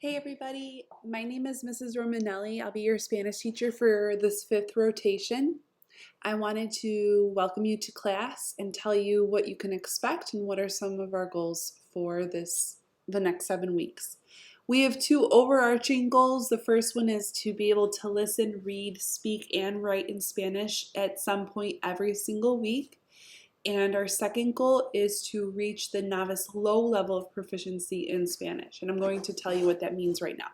Hey everybody, my name is Mrs. Romanelli. I'll be your Spanish teacher for this 5th rotation. I wanted to welcome you to class and tell you what you can expect and what are some of our goals for the next 7 weeks. We have 2 overarching goals. The first one is to be able to listen, read, speak, and write in Spanish at some point every single week. And our second goal is to reach the novice low level of proficiency in Spanish. And I'm going to tell you what that means right now.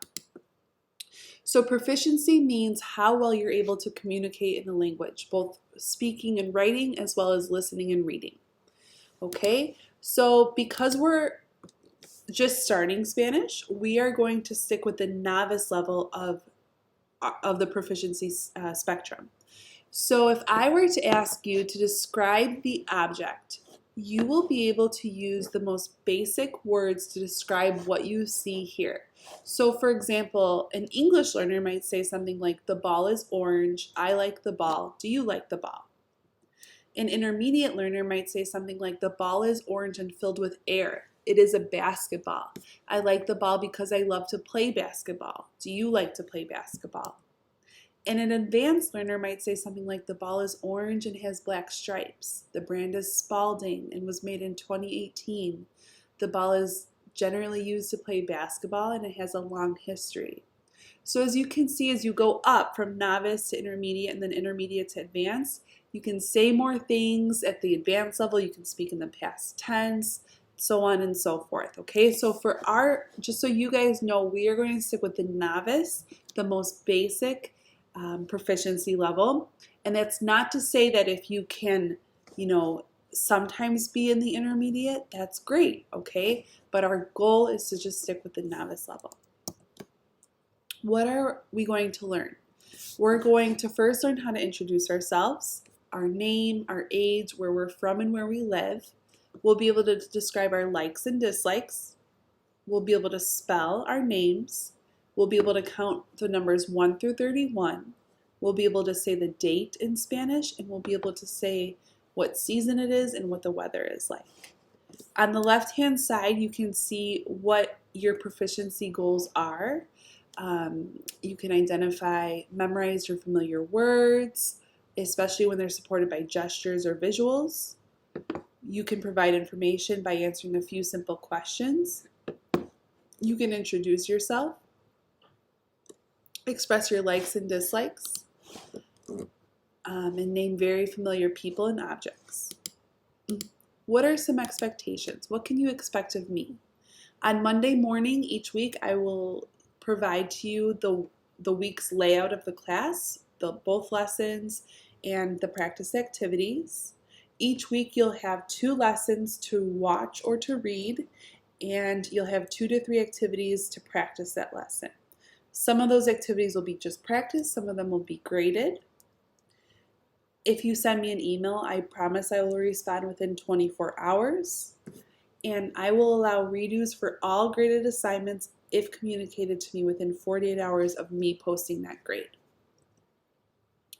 So proficiency means how well you're able to communicate in the language, both speaking and writing as well as listening and reading. Okay, so because we're just starting Spanish, we are going to stick with the novice level of the proficiency spectrum. So if I were to ask you to describe the object, you will be able to use the most basic words to describe what you see here. So for example, an English learner might say something like, the ball is orange, I like the ball, do you like the ball? An intermediate learner might say something like, the ball is orange and filled with air. It is a basketball. I like the ball because I love to play basketball. Do you like to play basketball? And an advanced learner might say something like, the ball is orange and has black stripes. The brand is Spalding and was made in 2018. The ball is generally used to play basketball and it has a long history. So as you can see, as you go up from novice to intermediate and then intermediate to advanced, you can say more things at the advanced level. You can speak in the past tense, so on and so forth. Okay, so just so you guys know, we are going to stick with the novice, the most basic proficiency level. And that's not to say that if you can, sometimes be in the intermediate, that's great, okay? But our goal is to just stick with the novice level. What are we going to learn? We're going to first learn how to introduce ourselves, our name, our age, where we're from and where we live. We'll be able to describe our likes and dislikes. We'll be able to spell our names. We'll be able to count the numbers 1 through 31. We'll be able to say the date in Spanish, and we'll be able to say what season it is and what the weather is like. On the left-hand side, you can see what your proficiency goals are. You can identify memorized or familiar words, especially when they're supported by gestures or visuals. You can provide information by answering a few simple questions. You can introduce yourself, express your likes and dislikes, and name very familiar people and objects. What are some expectations? What can you expect of me? On Monday morning each week, I will provide to you the week's layout of the class, both lessons and the practice activities. Each week you'll have 2 lessons to watch or to read, and you'll have 2 to 3 activities to practice that lesson. Some of those activities will be just practice, some of them will be graded. If you send me an email, I promise I will respond within 24 hours. And I will allow redos for all graded assignments if communicated to me within 48 hours of me posting that grade.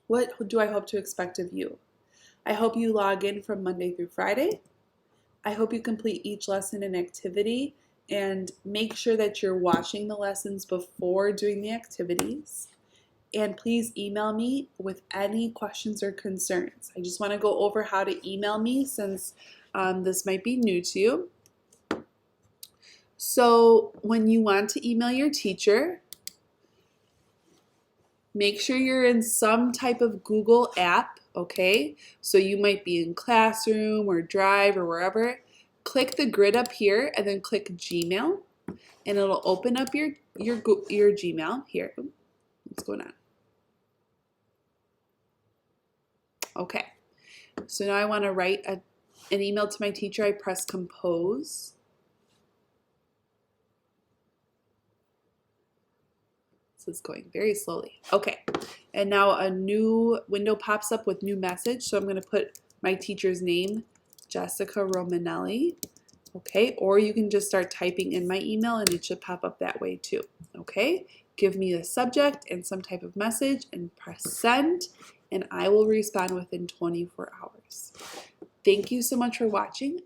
What do I hope to expect of you? I hope you log in from Monday through Friday. I hope you complete each lesson and activity, and make sure that you're watching the lessons before doing the activities. And please email me with any questions or concerns. I just want to go over how to email me since this might be new to you. So when you want to email your teacher, make sure you're in some type of Google app, okay? So you might be in Classroom or Drive or wherever. Click the grid up here and then click Gmail, and it'll open up your Gmail. Here, what's going on? Okay, so now I want to write an email to my teacher. I press compose. So it's going very slowly. Okay, and now a new window pops up with new message. So I'm going to put my teacher's name, Jessica Romanelli. Okay, or you can just start typing in my email and it should pop up that way too. Okay, give me the subject and some type of message and press send, and I will respond within 24 hours. Thank you so much for watching.